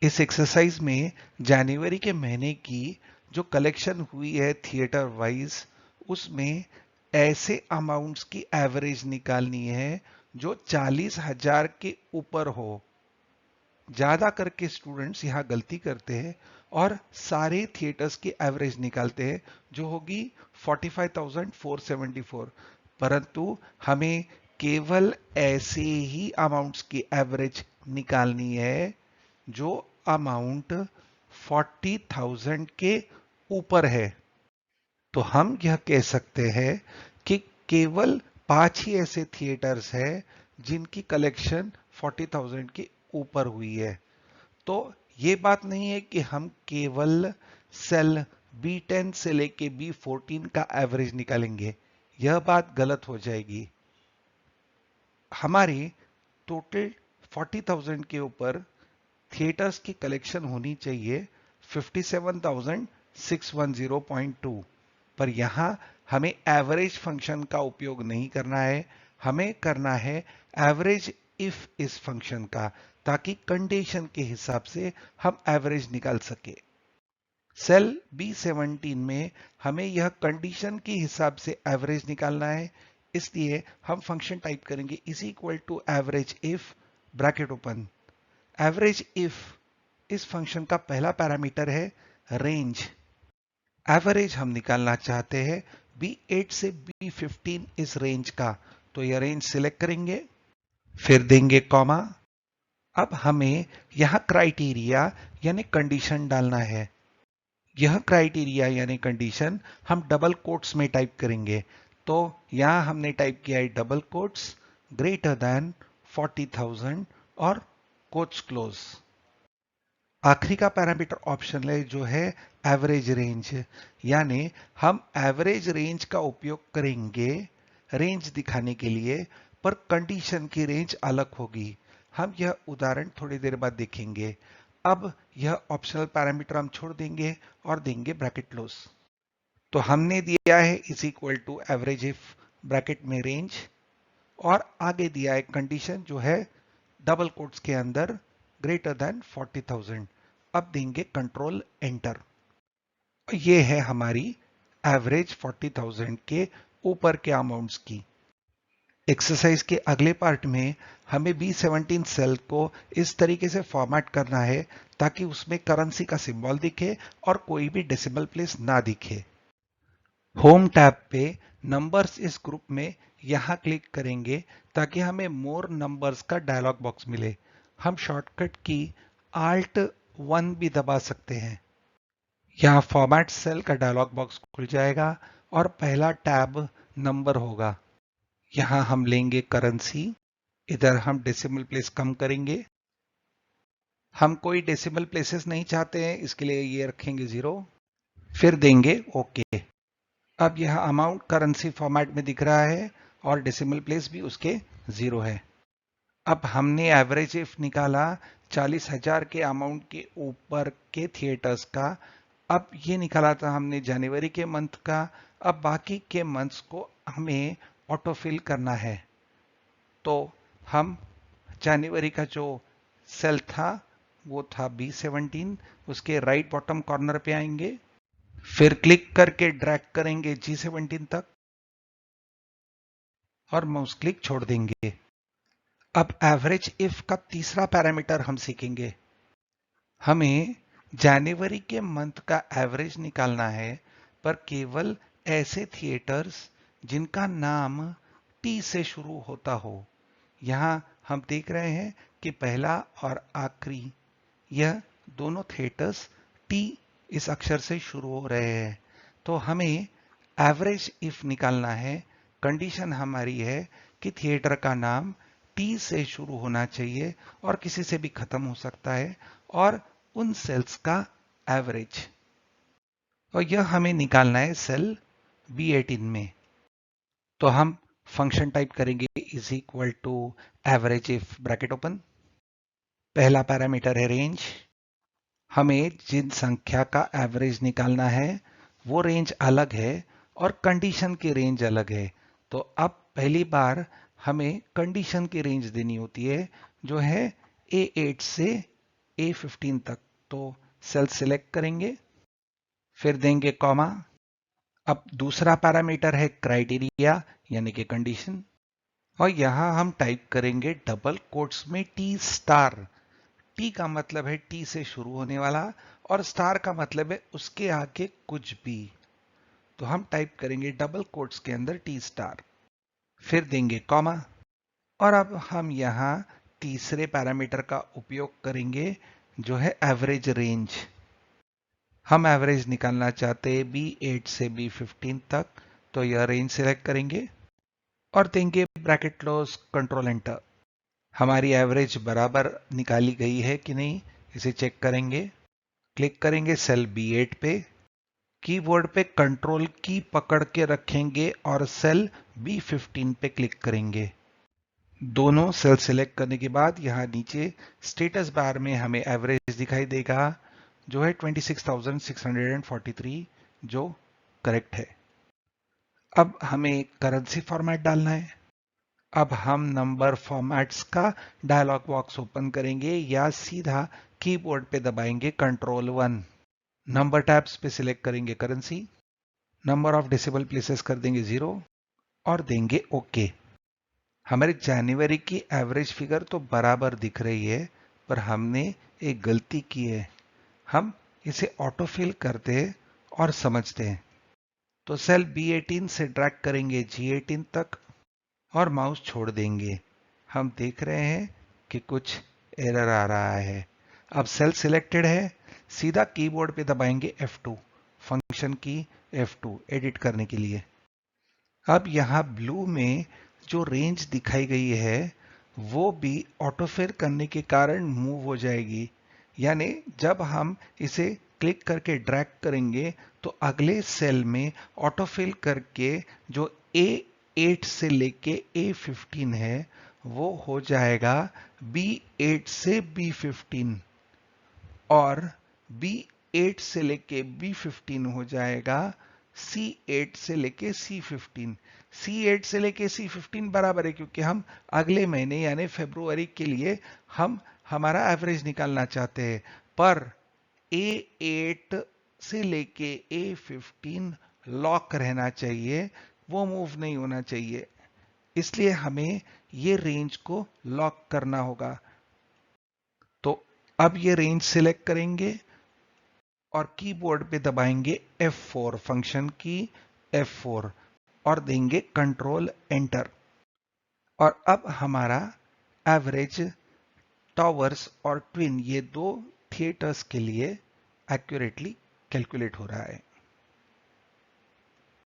इस एक्सरसाइज में जनवरी के महीने की जो कलेक्शन हुई है थिएटर वाइज, उसमें ऐसे अमाउंट्स की एवरेज निकालनी है जो 40,000 के ऊपर हो। ज्यादा करके स्टूडेंट्स यहाँ गलती करते हैं और सारे थिएटर्स की एवरेज निकालते हैं जो होगी 45,474, परंतु हमें केवल ऐसे ही अमाउंट्स की एवरेज निकालनी है जो अमाउंट 40,000 के ऊपर है। तो हम यह कह सकते हैं कि केवल 5 ही ऐसे थिएटर्स हैं जिनकी कलेक्शन 40,000 के ऊपर हुई है। तो ये बात नहीं है कि हम केवल सेल B10 से लेके B14 का एवरेज निकालेंगे, यह बात गलत हो जाएगी। हमारी टोटल 40,000 के ऊपर थिएटर्स की कलेक्शन होनी चाहिए 57,610.2, पर यहां हमें एवरेज फंक्शन का उपयोग नहीं करना है, हमें करना है एवरेज इफ इस फंक्शन का, ताकि कंडीशन के हिसाब से हम एवरेज निकाल सके। सेल B17 में हमें यह कंडीशन के हिसाब से एवरेज निकालना है, इसलिए हम फंक्शन टाइप करेंगे is equal to average if bracket open. Average if इस फंक्शन का पहला पैरामीटर है रेंज। एवरेज हम निकालना चाहते हैं B8 से B15 इस रेंज का, तो यह रेंज सिलेक्ट करेंगे, फिर देंगे कॉमा। अब हमें यहां क्राइटेरिया यानी कंडीशन डालना है। यह क्राइटेरिया यानी कंडीशन हम डबल कोट्स में टाइप करेंगे, तो यहां हमने टाइप किया है डबल कोट्स ग्रेटर देन 40,000 और कोट्स क्लोज। आखिरी का पैरामीटर ऑप्शन है जो है एवरेज रेंज, यानी हम एवरेज रेंज का उपयोग करेंगे रेंज दिखाने के लिए, पर कंडीशन की रेंज अलग होगी। हम यह उदाहरण थोड़ी देर बाद देखेंगे। अब यह ऑप्शनल पैरामीटर हम छोड़ देंगे और देंगे ब्रैकेट क्लोज। तो हमने दिया है is equal to average if bracket में रेंज, और आगे दिया है कंडीशन जो है डबल कोट्स के अंदर ग्रेटर देन 40,000। अब देंगे कंट्रोल एंटर। ये है हमारी एवरेज 40,000 के ऊपर के अमाउंट्स की। एक्सरसाइज के अगले पार्ट में हमें B17 सेल को इस तरीके से फॉर्मेट करना है ताकि उसमें करेंसी का सिंबल दिखे और कोई भी डेसिमल प्लेस ना दिखे। होम टैब पे नंबर्स इस ग्रुप में यहां क्लिक करेंगे ताकि हमें मोर नंबर्स का डायलॉग बॉक्स मिले। हम शॉर्टकट की Alt 1 भी दबा सकते हैं। यहाँ फॉर्मेट सेल का डायलॉग बॉक्स खुल जाएगा और पहला टैब नंबर होगा। यहाँ हम लेंगे करेंसी, इधर हम डेसिमल प्लेस कम करेंगे। हम कोई डेसिमल प्लेसेस नहीं चाहते हैं, इसके लिए ये रखेंगे 0, फिर देंगे ओके। अब यह अमाउंट करेंसी फॉर्मेट में दिख रहा है और डेसिमल प्लेस भी उसके 0 है। अब हमने एवरेज इफ निकाला 40,000 के अमाउंट के ऊपर के थिएटर्स का। अब ये निकाला था हमने जनवरी के मंथ का। अब बाकी के मंथ्स को हमें ऑटोफिल करना है, तो हम जनवरी का जो सेल था वो था B17, उसके राइट बॉटम कॉर्नर पे आएंगे, फिर क्लिक करके ड्रैग करेंगे G17 तक और माउस क्लिक छोड़ देंगे। अब एवरेज इफ का तीसरा पैरामीटर हम सीखेंगे। हमें जनवरी के मंथ का एवरेज निकालना है, पर केवल ऐसे थिएटर्स जिनका नाम टी से शुरू होता हो। यहां हम देख रहे हैं कि पहला और आखिरी यह दोनों थिएटर्स टी इस अक्षर से शुरू हो रहे हैं, तो हमें एवरेज इफ निकालना है। कंडीशन हमारी है कि थिएटर का नाम टी से शुरू होना चाहिए और किसी से भी खत्म हो सकता है, और उन सेल्स का एवरेज, और यह हमें निकालना है सेल B18 में। तो हम फंक्शन टाइप करेंगे is equal to average if bracket open. पहला पैरामीटर है रेंज। हमें जिन संख्या का एवरेज निकालना है वो रेंज अलग है और कंडीशन की रेंज अलग है। तो अब पहली बार हमें कंडीशन की रेंज देनी होती है जो है A8 से A15 तक, तो सेल सिलेक्ट करेंगे, फिर देंगे कॉमा। अब दूसरा पैरामीटर है क्राइटेरिया यानी कि कंडीशन, और यहां हम टाइप करेंगे डबल कोट्स में टी स्टार। टी का मतलब है टी से शुरू होने वाला, और स्टार का मतलब है उसके आगे कुछ भी। तो हम टाइप करेंगे डबल कोट्स के अंदर टी स्टार, फिर देंगे कॉमा। और अब हम यहां तीसरे पैरामीटर का उपयोग करेंगे जो है एवरेज रेंज। हम एवरेज निकालना चाहते हैं B8 से B15 तक, तो यह रेंज सिलेक्ट करेंगे और देंगे ब्रैकेट क्लोज, कंट्रोल एंटर। हमारी एवरेज बराबर निकाली गई है कि नहीं इसे चेक करेंगे। क्लिक करेंगे सेल B8 पे, कीबोर्ड पे कंट्रोल की पकड़ के रखेंगे और सेल B15 पे क्लिक करेंगे। दोनों सेल सिलेक्ट करने के बाद यहां नीचे स्टेटस बार में हमें एवरेज दिखाई देगा जो है 26,643, जो करेक्ट है। अब हमें करेंसी फॉर्मेट डालना है। अब हम नंबर फॉर्मेट्स का डायलॉग बॉक्स ओपन करेंगे या सीधा कीबोर्ड पे दबाएंगे Ctrl+1। नंबर टैब्स पे सिलेक्ट करेंगे currency, number of decimal places कर देंगे 0 और देंगे ओके। हमारे जनवरी की एवरेज फिगर तो बराबर दिख रही है, पर हमने एक गलती की है। हम इसे ऑटोफिल करते हैं और समझते हैं। तो सेल B18 से ड्रैग करेंगे G18 तक और माउस छोड़ देंगे। हम देख रहे हैं कि कुछ एरर आ रहा है। अब सेल सिलेक्टेड है, सीधा कीबोर्ड पे दबाएंगे F2, फंक्शन की F2 एडिट करने के लिए। अब यहां ब्लू में जो रेंज दिखाई गई है वो भी ऑटोफिल करने के कारण मूव हो जाएगी। यानी जब हम इसे क्लिक करके ड्रैग करेंगे तो अगले सेल में ऑटोफिल करके जो A8 से लेके A15 है वो हो जाएगा B8 से B15, और B8 से लेके B15 हो जाएगा C8 से लेके C15। C8 से लेके C15 बराबर है क्योंकि हम अगले महीने यानी फरवरी के लिए हम हमारा एवरेज निकालना चाहते हैं, पर A8 से लेके A15 लॉक रहना चाहिए, वो मूव नहीं होना चाहिए। इसलिए हमें ये रेंज को लॉक करना होगा। तो अब ये रेंज सिलेक्ट करेंगे और कीबोर्ड पे दबाएंगे F4, फंक्शन की F4, और देंगे कंट्रोल एंटर। और अब हमारा एवरेज टॉवर्स और ट्विन, ये दो थिएटर्स के लिए एक्यूरेटली कैलकुलेट हो रहा है।